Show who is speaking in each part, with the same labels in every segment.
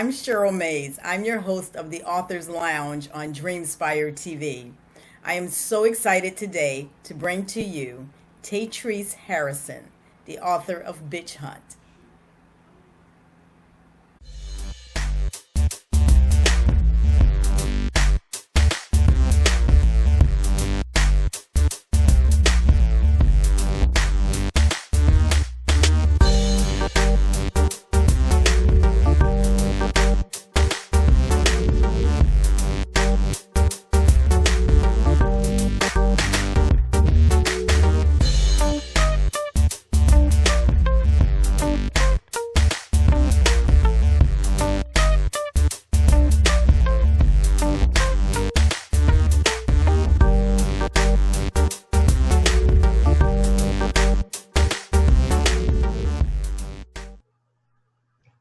Speaker 1: I'm Cheryl Mays. I'm your host of the Author's Lounge on Dreamspire TV. I am so excited today to bring to you Taetrece Harrison, the author of Bitch Hunt.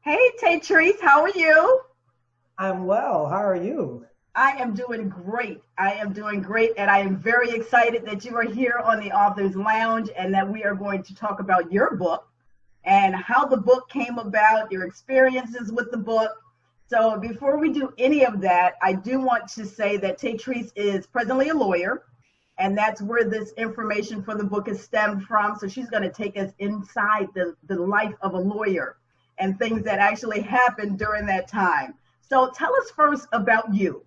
Speaker 2: Hey, Taetrece, how are you?
Speaker 3: I'm well. How are you?
Speaker 2: I am doing great. And I am very excited that you are here on the Author's Lounge and that we are going to talk about your book and how the book came about, your experiences with the book. So before we do any of that, I do want to say that Taetrece is presently a lawyer, and that's where this information for the book is stemmed from. So she's going to take us inside the life of a lawyer and things that actually happened during that time. So tell us first about you.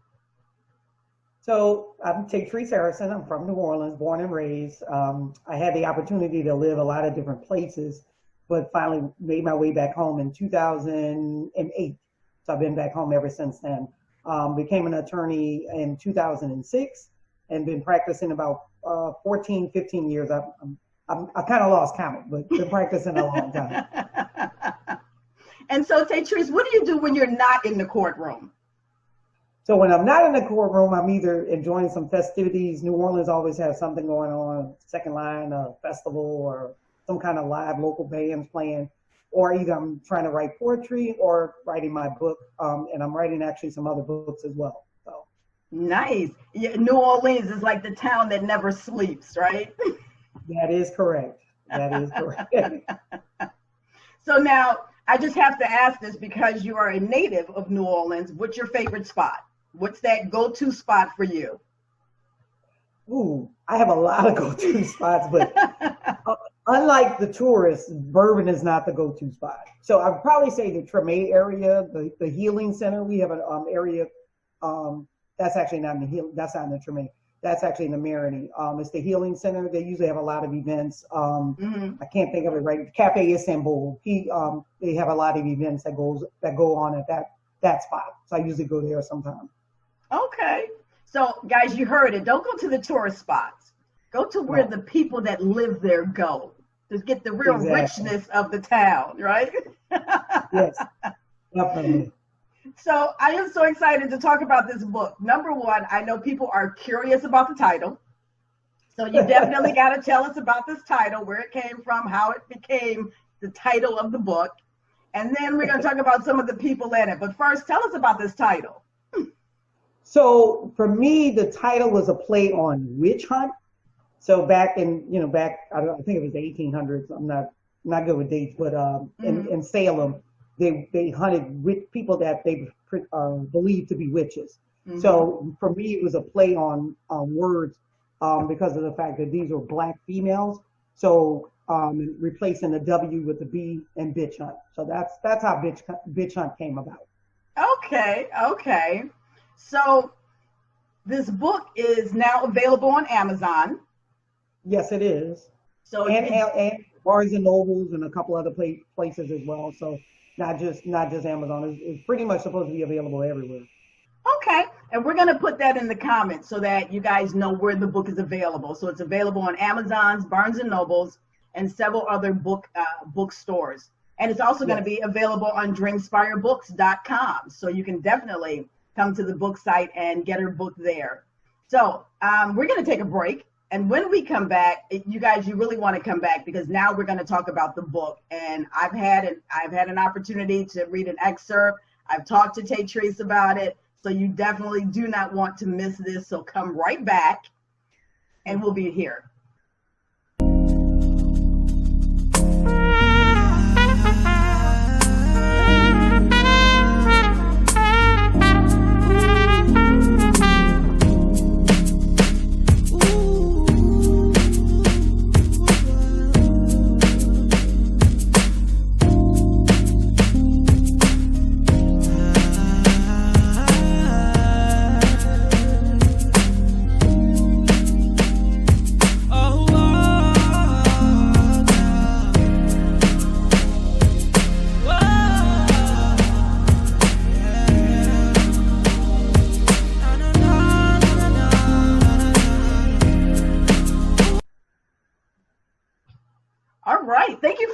Speaker 3: So I'm Taetrece Harrison. I'm from New Orleans, born and raised. I had the opportunity to live a lot of different places, but finally made my way back home in 2008. So I've been back home ever since then. Became an attorney in 2006 and been practicing about 14, 15 years. I kind of lost count, but been practicing a long time.
Speaker 2: And so, Taetrece, what do you do when you're not in the courtroom?
Speaker 3: So when I'm not in the courtroom, I'm either enjoying some festivities. New Orleans always has something going on, Second Line, a festival, or some kind of live local bands playing, or either I'm trying to write poetry or writing my book, and I'm writing actually some other books as well. So
Speaker 2: nice. Yeah, New Orleans is like the town that never sleeps, right?
Speaker 3: That is correct.
Speaker 2: So now, I just have to ask this because you are a native of New Orleans. What's your favorite spot? What's that go-to spot for you?
Speaker 3: Ooh, I have a lot of go-to spots, but unlike the tourists, bourbon is not the go-to spot. So I'd probably say the Treme area, the Healing Center. We have an area that's actually not in that's not in the Treme. That's actually in the Marigny. It's the Healing Center. They usually have a lot of events. I can't think of it right. Cafe Istanbul. They have a lot of events that go on at that spot. So I usually go there sometimes.
Speaker 2: Okay. So guys, you heard it. Don't go to the tourist spots. Go to where the people that live there go to get the real richness of the town, right?
Speaker 3: Yes, definitely.
Speaker 2: So I am so excited to talk about this book. Number one, I know people are curious about the title. So you definitely got to tell us about this title, where it came from, how it became the title of the book. And then we're going to talk about some of the people in it. But first, tell us about this title.
Speaker 3: So for me, the title was a play on witch hunt. So back in, I think it was the 1800s. I'm not good with dates, but in Salem, they hunted people that they believed to be witches. Mm-hmm. So for me, it was a play on words because of the fact that these were Black females. So replacing the W with the B and bitch hunt. So that's how bitch hunt came about.
Speaker 2: Okay. So this book is now available on Amazon.
Speaker 3: Yes, it is. So and Barnes and Nobles and a couple other places as well. So not just Amazon. It's pretty much supposed to be available everywhere.
Speaker 2: Okay, and we're going to put that in the comments so that you guys know where the book is available. So it's available on Amazon's, Barnes and Nobles, and several other bookstores. And it's also going to be available on dreamspirebooks.com. So you can definitely come to the book site and get her book there. So we're going to take a break. And when we come back, you guys, you really want to come back because now we're going to talk about the book. And I've had an opportunity to read an excerpt. I've talked to Taetrece about it. So you definitely do not want to miss this. So come right back and we'll be here.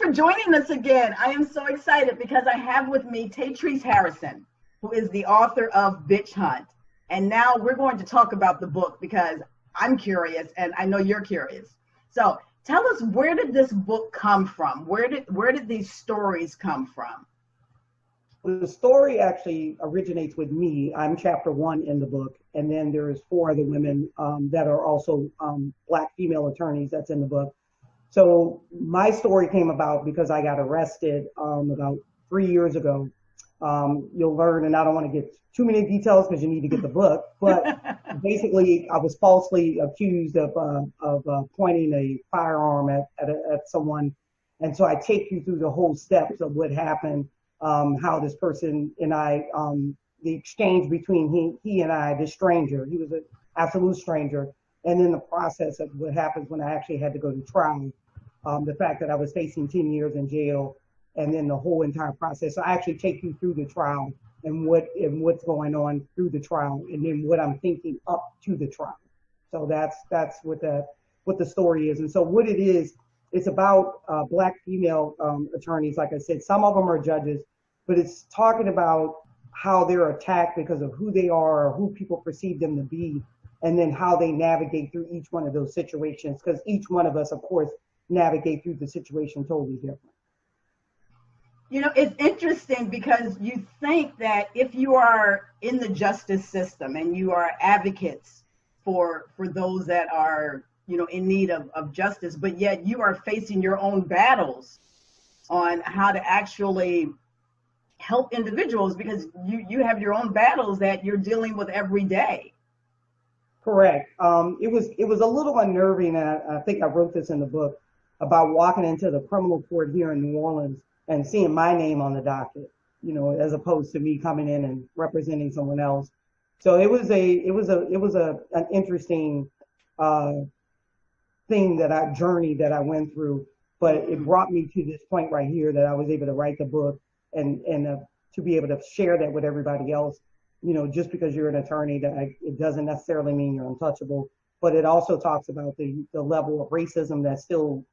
Speaker 2: for joining us again. I am so excited because I have with me Taetrece Harrison, who is the author of Bitch Hunt. And now we're going to talk about the book because I'm curious and I know you're curious. So tell us, where did this book come from? Where did these stories come from?
Speaker 3: The story actually originates with me. I'm chapter 1 in the book, and then there's 4 other women that are also Black female attorneys that's in the book. So my story came about because I got arrested about 3 years ago. You'll learn, and I don't want to get too many details because you need to get the book, but basically I was falsely accused of pointing a firearm at someone. And so I take you through the whole steps of what happened, how this person and I, the exchange between he and I, this stranger, he was an absolute stranger, and then the process of what happens when I actually had to go to trial, the fact that I was facing 10 years in jail, and then the whole entire process. So I actually take you through the trial and what's going on through the trial, and then what I'm thinking up to the trial. So that's what the story is. And so what it is, it's about Black female attorneys. Like I said, some of them are judges, but it's talking about how they're attacked because of who they are or who people perceive them to be, and then how they navigate through each one of those situations, because each one of us, of course, navigate through the situation totally different.
Speaker 2: You know, it's interesting because you think that if you are in the justice system and you are advocates for those that are, you know, in need of justice, but yet you are facing your own battles on how to actually help individuals because you have your own battles that you're dealing with every day.
Speaker 3: Correct. It was a little unnerving, and I think I wrote this in the book, about walking into the criminal court here in New Orleans and seeing my name on the docket, you know, as opposed to me coming in and representing someone else. So it was an interesting journey that I went through, but it brought me to this point right here that I was able to write the book and to be able to share that with everybody else. You know, just because you're an attorney, it doesn't necessarily mean you're untouchable. But it also talks about the level of racism that still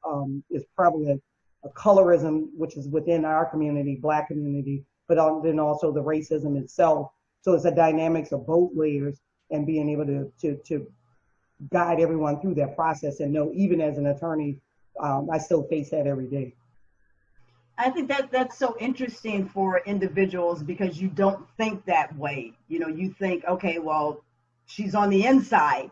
Speaker 3: is prevalent, a colorism, which is within our community, Black community, but then also the racism itself. So it's a dynamics of both layers, and being able to guide everyone through that process and know, even as an attorney, I still face that every day.
Speaker 2: I think that's so interesting for individuals because you don't think that way. You know, you think, okay, well, she's on the inside,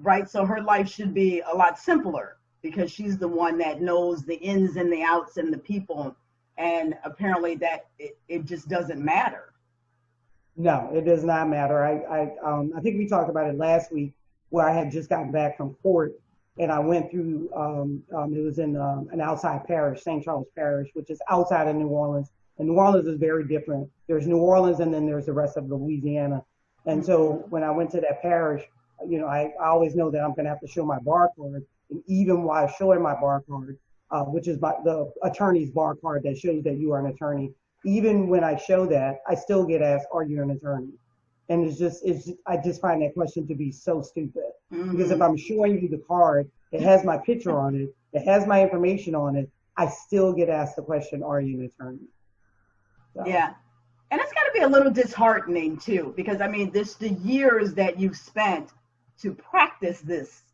Speaker 2: right? So her life should be a lot simpler because she's the one that knows the ins and the outs and the people. And apparently that it just doesn't matter.
Speaker 3: No, it does not matter. I think we talked about it last week where I had just gotten back from court, and I went through, it was in an outside parish, St. Charles Parish, which is outside of New Orleans. And New Orleans is very different. There's New Orleans and then there's the rest of Louisiana. And so when I went to that parish, you know, I always know that I'm going to have to show my bar card. And even while showing my bar card, which is the attorney's bar card that shows that you are an attorney, even when I show that, I still get asked, are you an attorney? And I just find that question to be so stupid. Mm-hmm. Because if I'm showing you the card, it has my picture on it, it has my information on it, I still get asked the question, are you an attorney? So.
Speaker 2: Yeah. And it's got to be a little disheartening too, because I mean, the years that you've spent to practice this,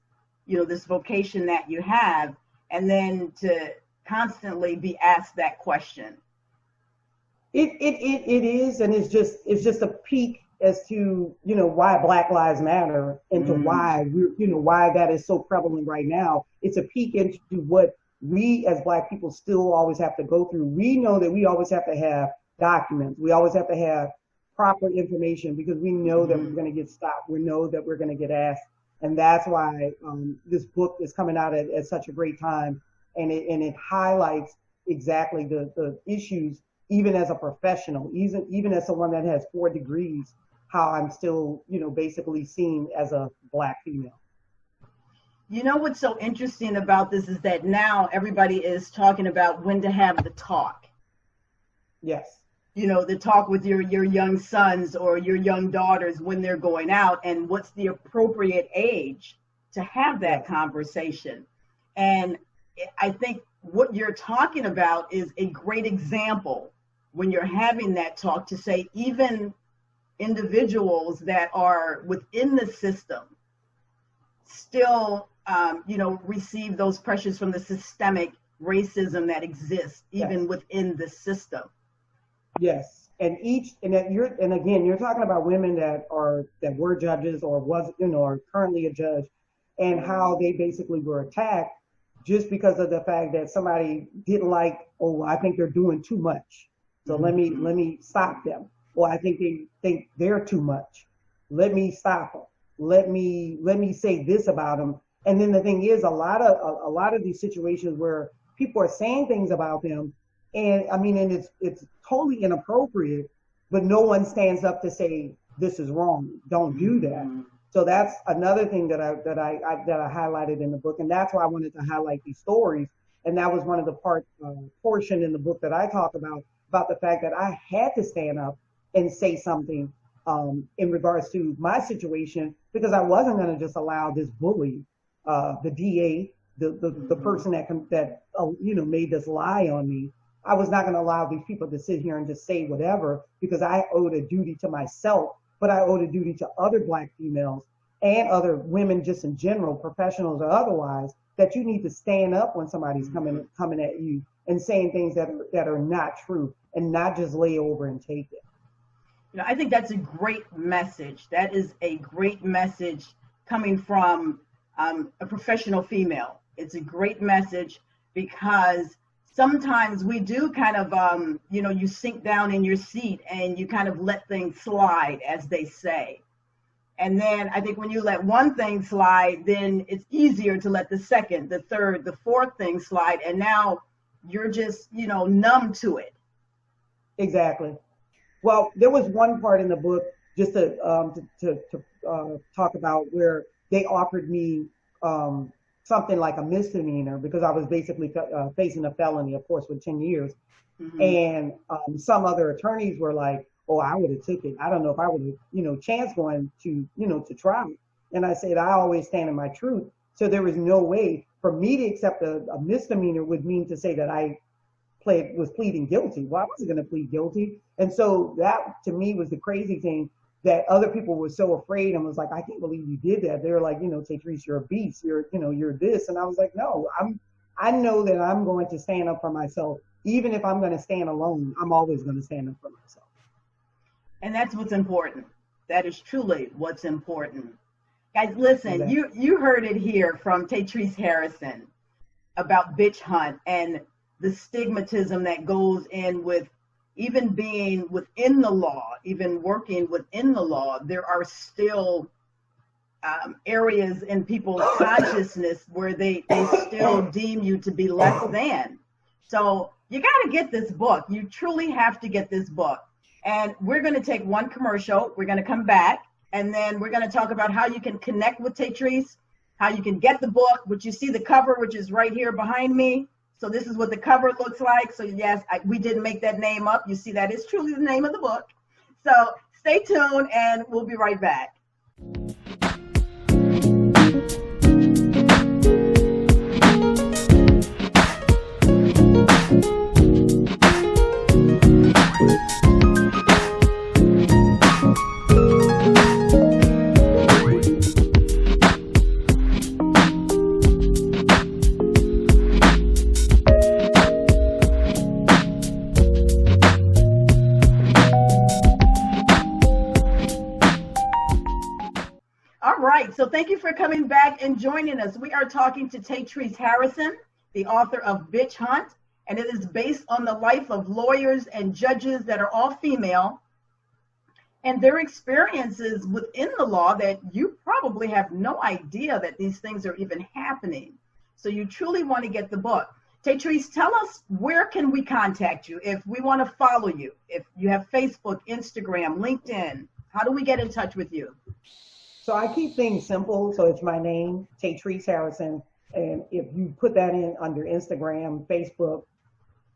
Speaker 2: you know, this vocation that you have, and then to constantly be asked that question.
Speaker 3: It is, and it's just a peek as to, you know, why Black Lives Matter and to why that is so prevalent right now. It's a peek into what we as Black people still always have to go through. We know that we always have to have documents. We always have to have proper information because we know that we're going to get stopped. We know that we're going to get asked. And that's why this book is coming out at such a great time. And it highlights exactly the issues, even as a professional, even as someone that has 4 degrees, how I'm still, you know, basically seen as a Black female.
Speaker 2: You know what's so interesting about this is that now everybody is talking about when to have the talk.
Speaker 3: Yes.
Speaker 2: You know, the talk with your young sons or your young daughters when they're going out, and what's the appropriate age to have that conversation. And I think what you're talking about is a great example when you're having that talk to say even individuals that are within the system still, receive those pressures from the systemic racism that exists even within the system.
Speaker 3: Yes, and again, you're talking about women that were judges or are currently a judge, and how they basically were attacked just because of the fact that somebody didn't like, oh, I think they're doing too much, so let me stop them. Or I think they think they're too much, let me stop them. Let me say this about them. And then the thing is, a lot of these situations where people are saying things about them, and it's totally inappropriate, but no one stands up to say this is wrong, don't do that. So that's another thing that I highlighted in the book, and that's why I wanted to highlight these stories. And that was one of the portion in the book that I talk about the fact that I had to stand up and say something in regards to my situation, because I wasn't going to just allow this bully, the DA, the person that made this lie on me. I was not going to allow these people to sit here and just say whatever, because I owed a duty to myself, but I owed a duty to other Black females and other women just in general, professionals or otherwise, that you need to stand up when somebody's coming at you and saying things that are not true, and not just lay over and take it.
Speaker 2: I think that's a great message. That is a great message coming from a professional female. It's a great message because sometimes we do kind of, you sink down in your seat and you kind of let things slide, as they say. And then I think when you let one thing slide, then it's easier to let the second, the third, the fourth thing slide. And now you're just, numb to it.
Speaker 3: Exactly. Well, there was one part in the book just to talk about where they offered me something like a misdemeanor, because I was basically facing a felony, of course, with 10 years. And some other attorneys were like, oh, I would have took it. I don't know if I would have, chance going to, to trial. And I said, I always stand in my truth. So there was no way for me to accept a misdemeanor would mean to say that I was pleading guilty. Well, I wasn't going to plead guilty. And so that to me was the crazy thing, that other people were so afraid and was like, I can't believe you did that. They were like, Taetrece, you're a beast. You're this. And I was like, no, I know that I'm going to stand up for myself. Even if I'm going to stand alone, I'm always going to stand up for myself.
Speaker 2: And that's what's important. That is truly what's important. Guys, listen, exactly. You heard it here from Taetrece Harrison about Bitch Hunt and the stigmatism that goes in with even being within the law, even working within the law. There are still areas in people's consciousness where they still deem you to be less than. So you got to get this book. You truly have to get this book. And we're going to take one commercial. We're going to come back, and then we're going to talk about how you can connect with Taetrece, how you can get the book, which you see the cover, which is right here behind me. So this is what the cover looks like. So yes, we didn't make that name up. You see, that is truly the name of the book. So stay tuned, and we'll be right back. So thank you for coming back and joining us. We are talking to Taetrece Harrison, the author of Bitch Hunt, and it is based on the life of lawyers and judges that are all female and their experiences within the law that you probably have no idea that these things are even happening. So you truly want to get the book. Taetrece, tell us, where can we contact you if we want to follow you? If you have Facebook, Instagram, LinkedIn, how do we get in touch with you?
Speaker 3: So I keep things simple. So it's my name, Taetrece Harrison. And if you put that in under Instagram, Facebook,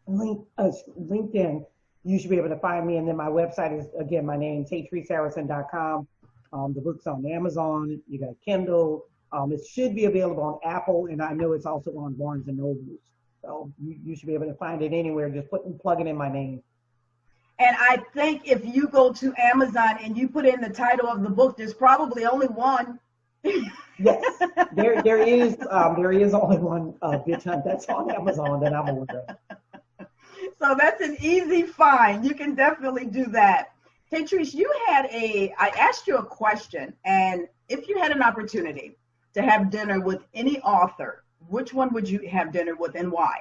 Speaker 3: LinkedIn, you should be able to find me. And then my website is, again, my name, TaetreceHarrison.com. The book's on Amazon. You got Kindle. It should be available on Apple. And I know it's also on Barnes & Nobles. So you should be able to find it anywhere. Just plug it in my name.
Speaker 2: And I think if you go to Amazon and you put in the title of the book, there's probably only one.
Speaker 3: Yes, there is only one Bitch Hunt that's on Amazon that I'm aware of.
Speaker 2: So that's an easy find. You can definitely do that. Taetrece, I asked you a question, and if you had an opportunity to have dinner with any author, which one would you have dinner with and why?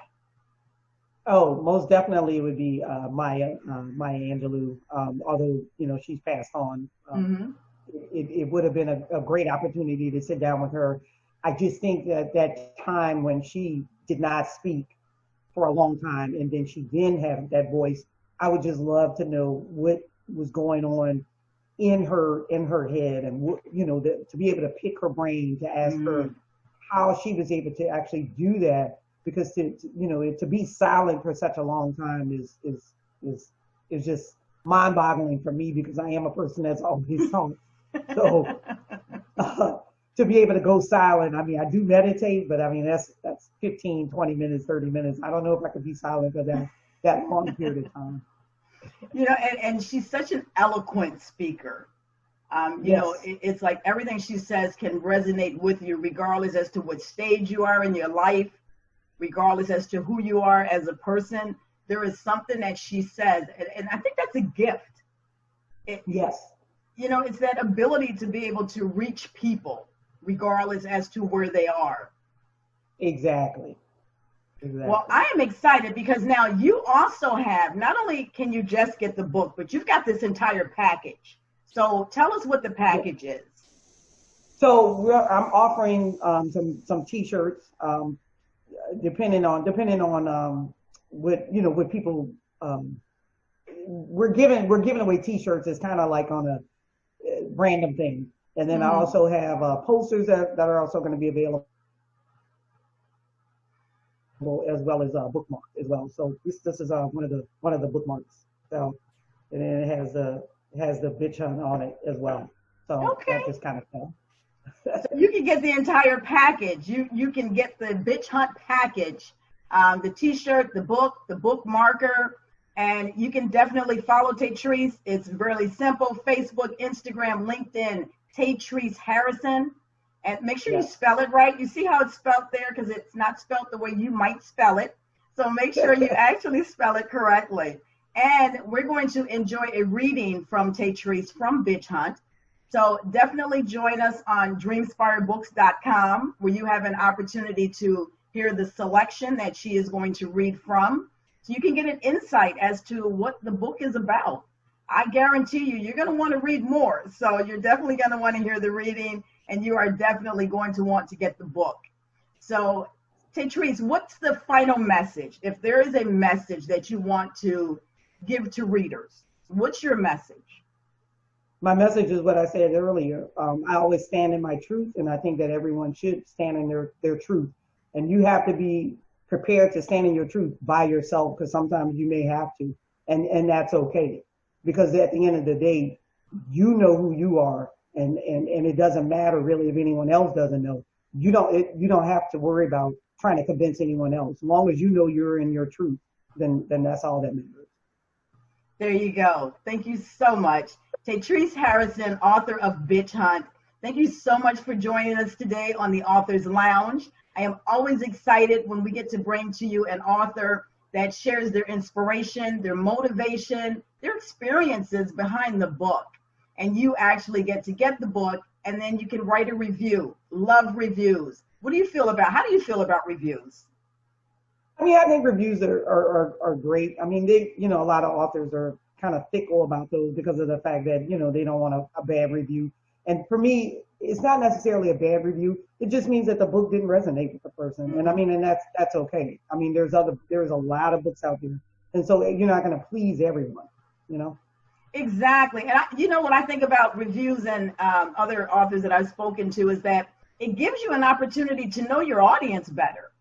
Speaker 3: Oh, most definitely it would be Maya Angelou. Although she's passed on, it would have been a great opportunity to sit down with her. I just think that time when she did not speak for a long time, and then she then had that voice, I would just love to know what was going on in her head, and to be able to pick her brain, to ask her how she was able to actually do that. Because to be silent for such a long time is just mind-boggling for me, because I am a person that's always talking. So to be able to go silent, I mean, I do meditate, but I mean that's 15, 20 minutes, 30 minutes. I don't know if I could be silent for that long period of time.
Speaker 2: And she's such an eloquent speaker. It's like everything she says can resonate with you, regardless as to what stage you are in your life, regardless as to who you are as a person. There is something that she says, and I think that's a gift.
Speaker 3: Yes.
Speaker 2: It's that ability to be able to reach people, regardless as to where they are.
Speaker 3: Exactly.
Speaker 2: Well, I am excited because now you also have, not only can you just get the book, but you've got this entire package. So tell us what the package is.
Speaker 3: So I'm offering some T-shirts. Depending on what people we're giving away T-shirts. It's kind of like on a random thing, and then I also have posters that are also going to be available, as well as bookmarks as well. So this is one of the bookmarks. So, and then it has the Bitch Hunt on it as well. So that just kind of fun.
Speaker 2: So you can get the entire package. You can get the Bitch Hunt package, the T-shirt, the book, the bookmarker, and you can definitely follow Taetrece. It's really simple: Facebook, Instagram, LinkedIn, Taetrece Harrison, and make sure you spell it right. You see how it's spelled there, because it's not spelled the way you might spell it. So make sure you actually spell it correctly. And we're going to enjoy a reading from Taetrece from Bitch Hunt. So definitely join us on dreamspirebooks.com, where you have an opportunity to hear the selection that she is going to read from. So you can get an insight as to what the book is about. I guarantee you're going to want to read more. So you're definitely going to want to hear the reading, and you are definitely going to want to get the book. So Taetrece, what's the final message? If there is a message that you want to give to readers, what's your message?
Speaker 3: My message is what I said earlier. I always stand in my truth, and I think that everyone should stand in their truth. And you have to be prepared to stand in your truth by yourself, because sometimes you may have to, and that's okay. Because at the end of the day, you know who you are, and it doesn't matter really if anyone else doesn't know. You don't have to worry about trying to convince anyone else. As long as you know you're in your truth, then that's all that matters.
Speaker 2: There you go. Thank you so much. Taetrece Harrison, author of Bitch Hunt. Thank you so much for joining us today on the Author's Lounge. I am always excited when we get to bring to you an author that shares their inspiration, their motivation, their experiences behind the book. And you actually get to get the book, and then you can write a review. Love reviews. How do you feel about reviews?
Speaker 3: I mean, I think reviews are great. I mean, a lot of authors are kind of fickle about those because of the fact that, they don't want a bad review. And for me, it's not necessarily a bad review. It just means that the book didn't resonate with the person. And I mean, and that's okay. I mean, there's a lot of books out there. And so you're not going to please everyone,
Speaker 2: Exactly. And what I think about reviews and other authors that I've spoken to is that it gives you an opportunity to know your audience better.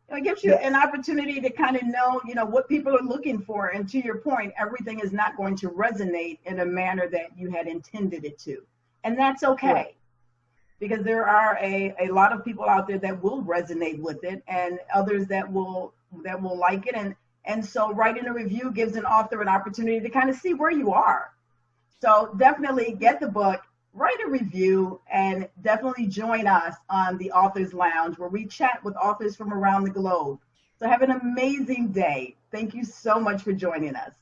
Speaker 2: It gives you an opportunity to kind of know, what people are looking for. And to your point, everything is not going to resonate in a manner that you had intended it to. And that's okay. Right. Because there are a lot of people out there that will resonate with it, and others that will that will like it. And so writing a review gives an author an opportunity to kind of see where you are. So definitely get the book, write a review, and definitely join us on the Authors Lounge, where we chat with authors from around the globe. So have an amazing day. Thank you so much for joining us.